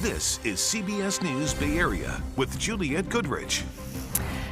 This is CBS News Bay Area with Juliette Goodrich.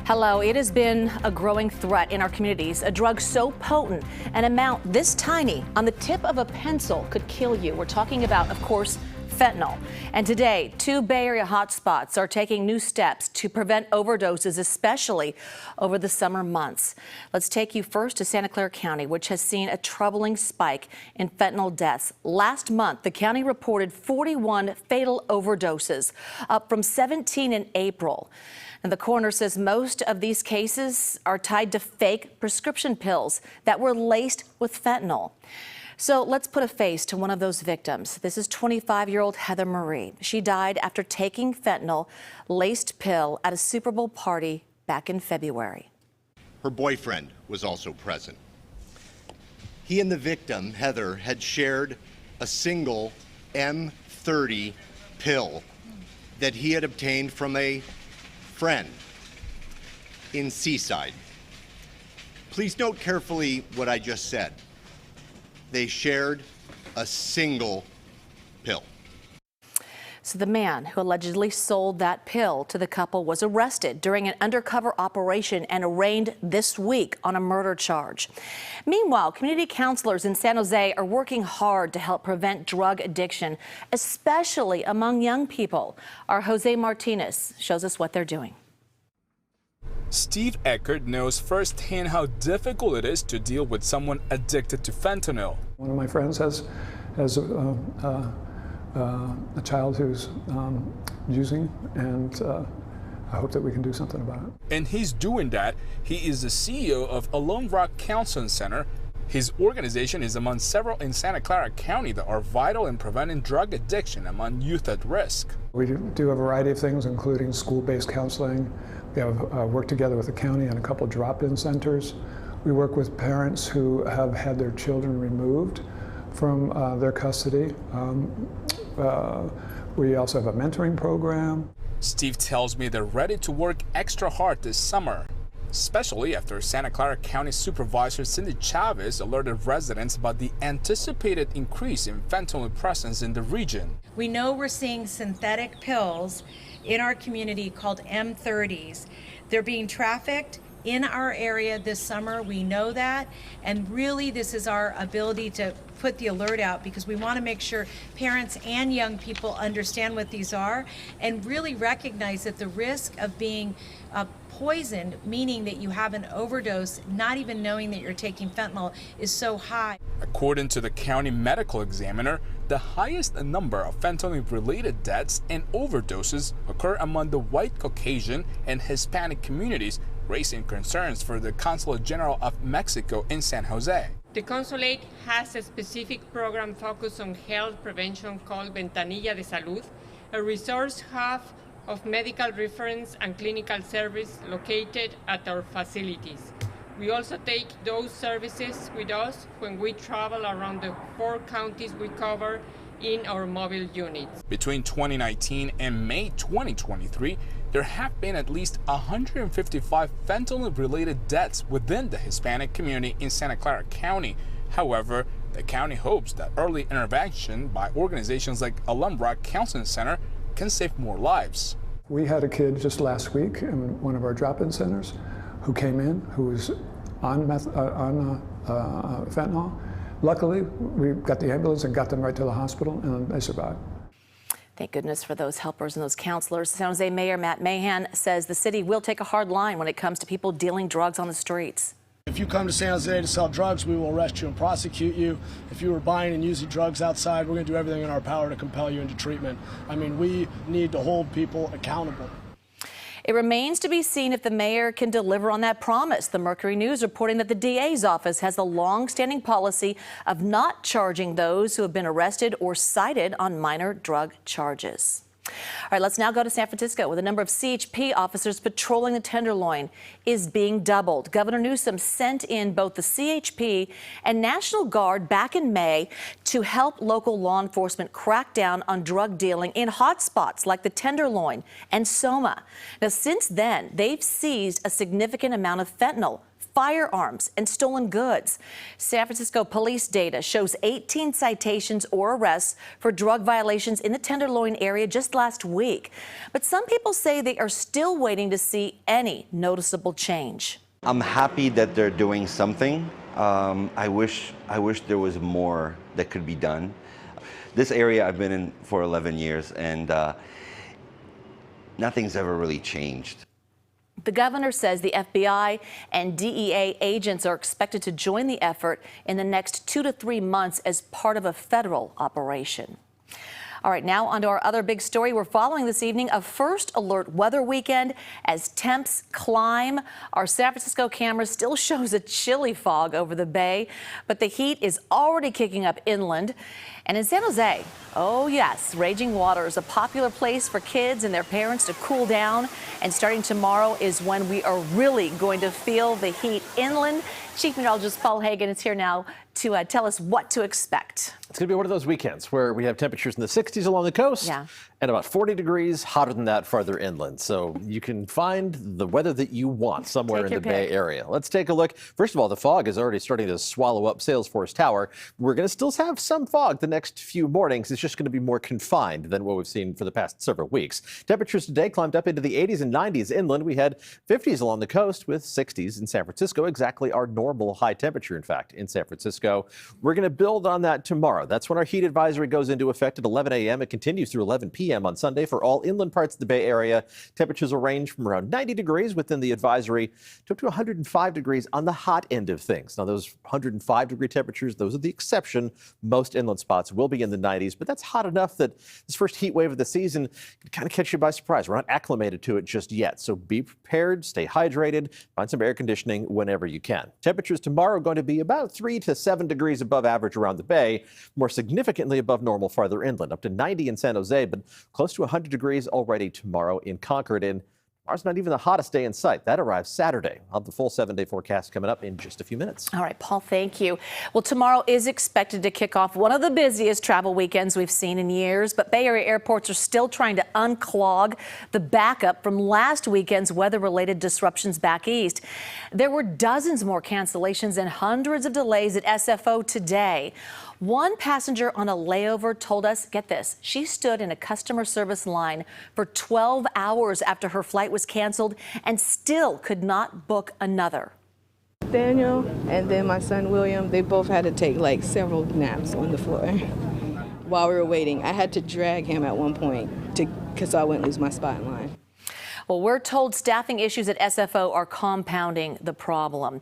Hello. It has been a growing threat in our communities. A drug so potent, an amount this tiny on the tip of a pencil could kill you. We're talking about, of course, fentanyl. And today, 2 Bay Area hotspots are taking new steps to prevent overdoses, especially over the summer months. Let's take you first to Santa Clara County, which has seen a troubling spike in fentanyl deaths. Last month, the county reported 41 fatal overdoses, up from 17 in April. And the coroner says most of these cases are tied to fake prescription pills that were laced with fentanyl. So let's put a face to one of those victims. This is 25-year-old Heather Marie. She died after taking fentanyl-laced pill at a Super Bowl party back in February. Her boyfriend was also present. He and the victim, Heather, had shared a single M30 pill that he had obtained from a friend in Seaside. Please note carefully what I just said. They shared a single pill. So the man who allegedly sold that pill to the couple was arrested during an undercover operation and arraigned this week on a murder charge. Meanwhile, community counselors in San Jose are working hard to help prevent drug addiction, especially among young people. Our Jose Martinez shows us what they're doing. Steve Eckert knows firsthand how difficult it is to deal with someone addicted to fentanyl. One of my friends has a child who's using, and I hope that we can do something about it. And he's doing that. He is the CEO of Alum Rock Counseling Center. His organization is among several in Santa Clara County that are vital in preventing drug addiction among youth at risk. We do a variety of things, including school-based counseling. We have worked together with the county on a couple drop-in centers. We work with parents who have had their children removed from their custody. We also have a mentoring program. Steve tells me they're ready to work extra hard this summer, especially after Santa Clara County Supervisor Cindy Chavez alerted residents about the anticipated increase in fentanyl presence in the region. We know we're seeing synthetic pills in our community called M30s. They're being trafficked in our area this summer. We know that, and really this is our ability to put the alert out because we want to make sure parents and young people understand what these are and really recognize that the risk of being poisoned, meaning that you have an overdose, not even knowing that you're taking fentanyl, is so high. According to the county medical examiner, the highest number of fentanyl-related deaths and overdoses occur among the white, Caucasian, and Hispanic communities, raising concerns for the Consulate General of Mexico in San Jose. The consulate has a specific program focused on health prevention called Ventanilla de Salud, a resource hub of medical reference and clinical service located at our facilities. We also take those services with us when we travel around the 4 counties we cover in our mobile units. Between 2019 and May 2023, there have been at least 155 fentanyl-related deaths within the Hispanic community in Santa Clara County. However, the county hopes that early intervention by organizations like Alum Rock Counseling Center can save more lives. We had a kid just last week in one of our drop-in centers who came in who was on fentanyl. Luckily, we got the ambulance and got them right to the hospital, and they survived. Thank goodness for those helpers and those counselors. San Jose Mayor Matt Mahan says the city will take a hard line when it comes to people dealing drugs on the streets. If you come to San Jose to sell drugs, we will arrest you and prosecute you. If you were buying and using drugs outside, we're going to do everything in our power to compel you into treatment. I mean, we need to hold people accountable. It remains to be seen if the mayor can deliver on that promise. The Mercury News reporting that the DA's office has a long-standing policy of not charging those who have been arrested or cited on minor drug charges. All right, let's now go to San Francisco, where the number of CHP officers patrolling the Tenderloin is being doubled. Governor Newsom sent in both the CHP and National Guard back in May to help local law enforcement crack down on drug dealing in hotspots like the Tenderloin and Soma. Now, since then, they've seized a significant amount of fentanyl, firearms, and stolen goods. San Francisco police data shows 18 citations or arrests for drug violations in the Tenderloin area just last week. But some people say they are still waiting to see any noticeable change. I'm happy that they're doing something. I wish there was more that could be done. This area I've been in for 11 years, and nothing's ever really changed. The governor says the FBI and DEA agents are expected to join the effort in the next 2 to 3 months as part of a federal operation. All right, now on to our other big story. We're following this evening a first alert weather weekend as temps climb. Our San Francisco camera still shows a chilly fog over the bay, but the heat is already kicking up inland. And in San Jose, oh yes, raging water is a popular place for kids and their parents to cool down. And starting tomorrow is when we are really going to feel the heat inland. Chief Meteorologist Paul Hagan is here now to tell us what to expect. It's going to be one of those weekends where we have temperatures in the 60s along the coast and about 40 degrees hotter than that farther inland. So you can find the weather that you want somewhere in the Bay Area. Let's take a look. First of all, the fog is already starting to swallow up Salesforce Tower. We're going to still have some fog the next few mornings. It's just going to be more confined than what we've seen for the past several weeks. Temperatures today climbed up into the 80s and 90s inland. We had 50s along the coast with 60s in San Francisco, exactly our normal high temperature, in fact, in San Francisco. We're going to build on that tomorrow. That's when our heat advisory goes into effect at 11 a.m. It continues through 11 p.m. on Sunday for all inland parts of the Bay Area. Temperatures will range from around 90 degrees within the advisory to up to 105 degrees on the hot end of things. Now, those 105-degree temperatures, those are the exception. Most inland spots will be in the 90s, but that's hot enough that this first heat wave of the season can kind of catch you by surprise. We're not acclimated to it just yet, so be prepared, stay hydrated, find some air conditioning whenever you can. Temperatures tomorrow are going to be about 3 to 7 degrees above average around the Bay, more significantly above normal farther inland, up to 90 in San Jose, but close to 100 degrees already tomorrow in Concord. And tomorrow's not even the hottest day in sight. That arrives Saturday. I'll have the full 7-day forecast coming up in just a few minutes. All right, Paul, thank you. Well, tomorrow is expected to kick off one of the busiest travel weekends we've seen in years, but Bay Area airports are still trying to unclog the backup from last weekend's weather-related disruptions back east. There were dozens more cancellations and hundreds of delays at SFO today. One passenger on a layover told us, get this, she stood in a customer service line for 12 hours after her flight was canceled and still could not book another. Daniel and then my son William, they both had to take like several naps on the floor while we were waiting. I had to drag him at one point because I wouldn't lose my spot in line. Well, we're told staffing issues at SFO are compounding the problem.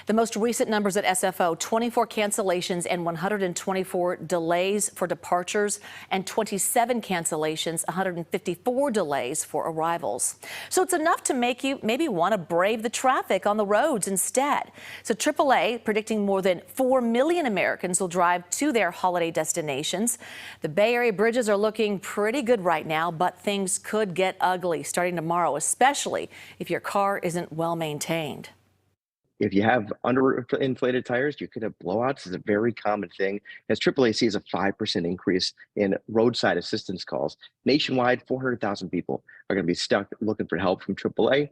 The most recent numbers at SFO, 24 cancellations and 124 delays for departures and 27 cancellations, 154 delays for arrivals. So it's enough to make you maybe want to brave the traffic on the roads instead. So AAA predicting more than 4 million Americans will drive to their holiday destinations. The Bay Area bridges are looking pretty good right now, but things could get ugly starting tomorrow, especially if your car isn't well maintained. If you have underinflated tires, you could have blowouts. It's a very common thing, as AAA sees a 5% increase in roadside assistance calls. Nationwide, 400,000 people are going to be stuck looking for help from AAA.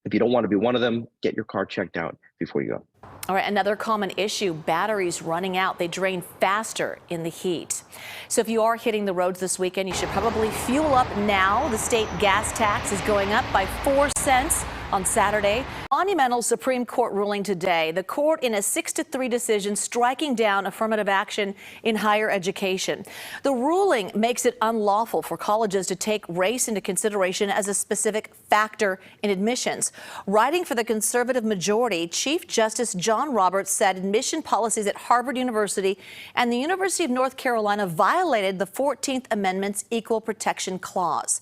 If you don't want to be one of them, get your car checked out before you go. All right, another common issue, batteries running out. They drain faster in the heat. So if you are hitting the roads this weekend, you should probably fuel up now. The state gas tax is going up by 4 cents on Saturday. Monumental Supreme Court ruling today. The court in a 6-3 decision striking down affirmative action in higher education. The ruling makes it unlawful for colleges to take race into consideration as a specific factor in admissions. Writing for the conservative majority, Chief Justice John Roberts said admission policies at Harvard University and the University of North Carolina violated the 14th Amendment's Equal Protection Clause.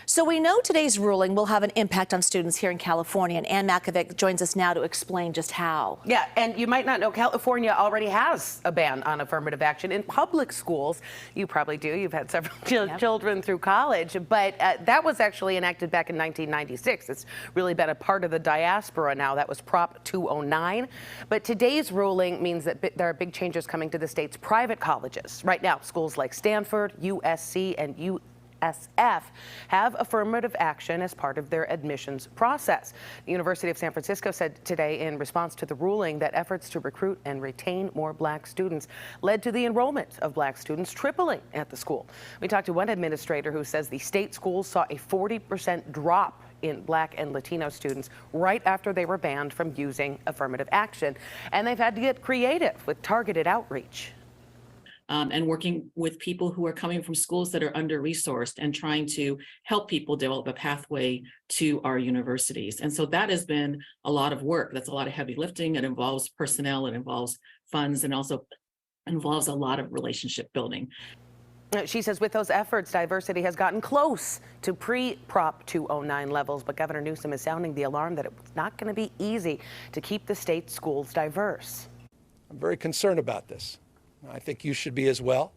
So we know today's ruling will have an impact on students here in California, and Ann Makovic joins us now to explain just how. Yeah, and you might not know, California already has a ban on affirmative action in public schools. You probably do. You've had several children through college, but that was actually enacted back in 1996. It's really been a part of the diaspora now. That was Prop 209. But today's ruling means that there are big changes coming to the state's private colleges. Right now, schools like Stanford, USC, and USF have affirmative action as part of their admissions process. The University of San Francisco said today in response to the ruling that efforts to recruit and retain more black students led to the enrollment of black students tripling at the school. We talked to one administrator who says the state schools saw a 40% drop in black and Latino students right after they were banned from using affirmative action. And they've had to get creative with targeted outreach. And working with people who are coming from schools that are under-resourced and trying to help people develop a pathway to our universities. And so that has been a lot of work. That's a lot of heavy lifting. It involves personnel, it involves funds, and also involves a lot of relationship building. She says with those efforts, diversity has gotten close to pre-Prop 209 levels, but Governor Newsom is sounding the alarm that it's not going to be easy to keep the state schools diverse. I'm very concerned about this. I think you should be as well.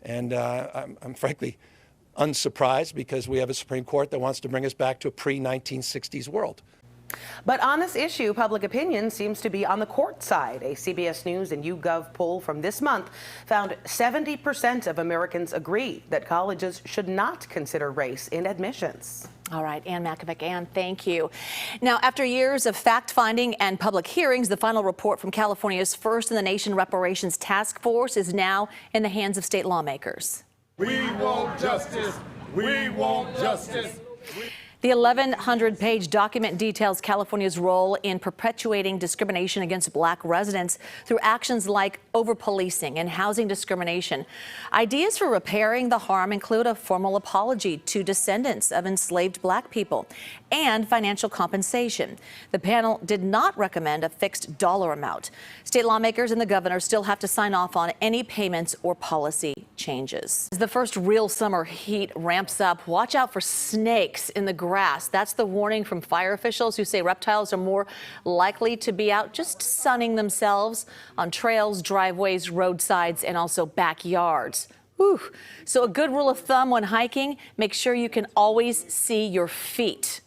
And I'm frankly unsurprised because we have a Supreme Court that wants to bring us back to a pre-1960s world. But on this issue, public opinion seems to be on the court side. A CBS News and YouGov poll from this month found 70% of Americans agree that colleges should not consider race in admissions. All right, Ann Makovic. Ann, thank you. Now, after years of fact-finding and public hearings, the final report from California's first in the nation reparations task force is now in the hands of state lawmakers. We want justice. We want justice. The 1,100-page document details California's role in perpetuating discrimination against black residents through actions like over-policing and housing discrimination. Ideas for repairing the harm include a formal apology to descendants of enslaved black people and financial compensation. The panel did not recommend a fixed dollar amount. State lawmakers and the governor still have to sign off on any payments or policy changes. As the first real summer heat ramps up, watch out for snakes in the grass. That's the warning from fire officials who say reptiles are more likely to be out just sunning themselves on trails, driveways, roadsides, and also backyards. Whew. So a good rule of thumb when hiking, make sure you can always see your feet.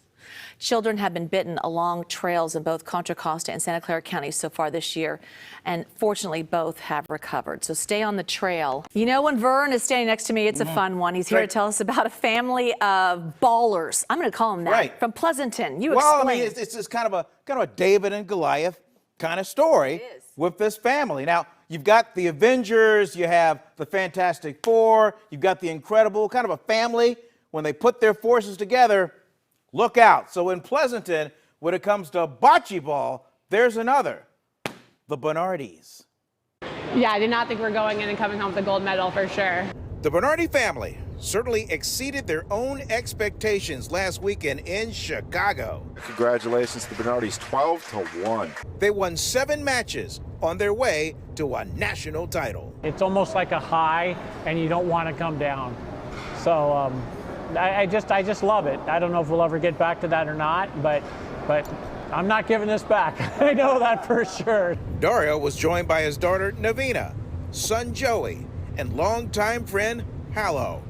Children have been bitten along trails in both Contra Costa and Santa Clara counties so far this year, and fortunately both have recovered. So stay on the trail. You know, when Vern is standing next to me, it's a fun one. He's here to tell us about a family of ballers. I'm going to call him that. From Pleasanton. You explain. Well, I mean, it's kind of a David and Goliath kind of story with this family. Now, you've got the Avengers, you have the Fantastic Four, you've got the Incredible, kind of a family. When they put their forces together, look out. So in Pleasanton, when it comes to bocce ball, there's another, the Bernardis. Yeah, I did not think we were going in and coming home with a gold medal for sure. The Bernardi family certainly exceeded their own expectations last weekend in Chicago. Congratulations to the Bernardis, 12-1. They won 7 matches on their way to a national title. It's almost like a high, and you don't want to come down. So I just love it. I don't know if we'll ever get back to that or not, but I'm not giving this back. I know that for sure. Dario was joined by his daughter, Navina, son, Joey, and longtime friend, Hallo.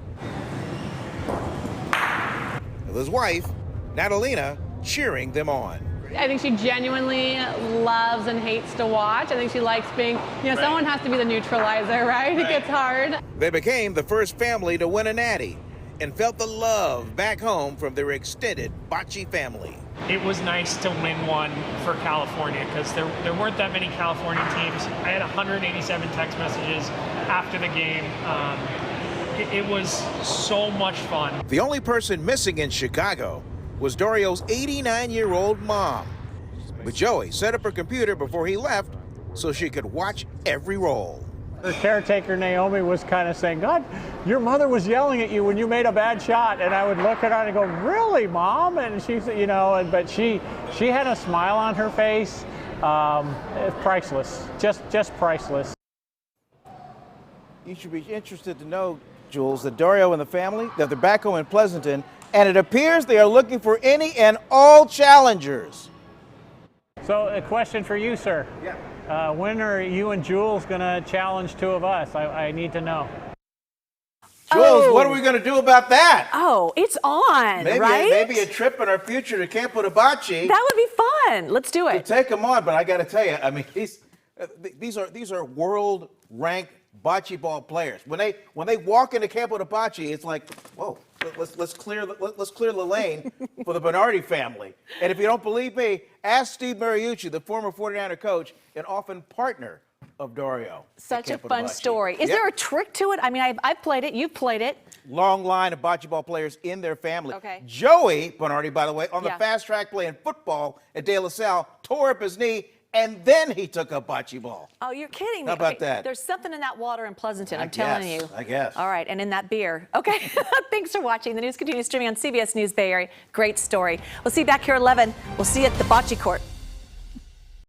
With his wife, Natalina, cheering them on. I think she genuinely loves and hates to watch. I think she likes being, someone has to be the neutralizer, right? It gets hard. They became the first family to win a natty and felt the love back home from their extended bocce family. It was nice to win one for California because there weren't that many California teams. I had 187 text messages after the game. It was so much fun. The only person missing in Chicago was Dario's 89-year-old mom. But Joey set up her computer before he left so she could watch every roll. Her caretaker, Naomi, was kind of saying, God, your mother was yelling at you when you made a bad shot. And I would look at her and go, really, Mom? And she said, but she had a smile on her face. Priceless, just priceless. You should be interested to know, Jules, that Dario and the family, that they're back home in Pleasanton, and it appears they are looking for any and all challengers. So a question for you, sir. Yeah. When are you and Jules going to challenge 2 of us? I need to know. Jules, what are we going to do about that? Oh, it's on, right? Maybe a trip in our future to Campo de Bocce. That would be fun. Let's do it. To take them on, but I got to tell you, I mean, these are world-ranked bocce ball players. When they walk into Campo de Bocce, it's like, whoa, let's clear the lane for the Bernardi family. And if you don't believe me, ask Steve Mariucci, the former 49er coach and often partner of Dario. Such a fun story. Is there a trick to it? I mean, I've played it. You've played it. Long line of bocce ball players in their family. Okay. Joey Bernardi, by the way, on the fast track playing football at De La Salle, tore up his knee, and then he took up bocce ball. Oh, you're kidding me. How about that? There's something in that water in Pleasanton, I'm telling you. I guess. All right, and in that beer. Okay, thanks for watching. The news continues streaming on CBS News Bay Area. Great story. We'll see you back here at 11. We'll see you at the bocce court.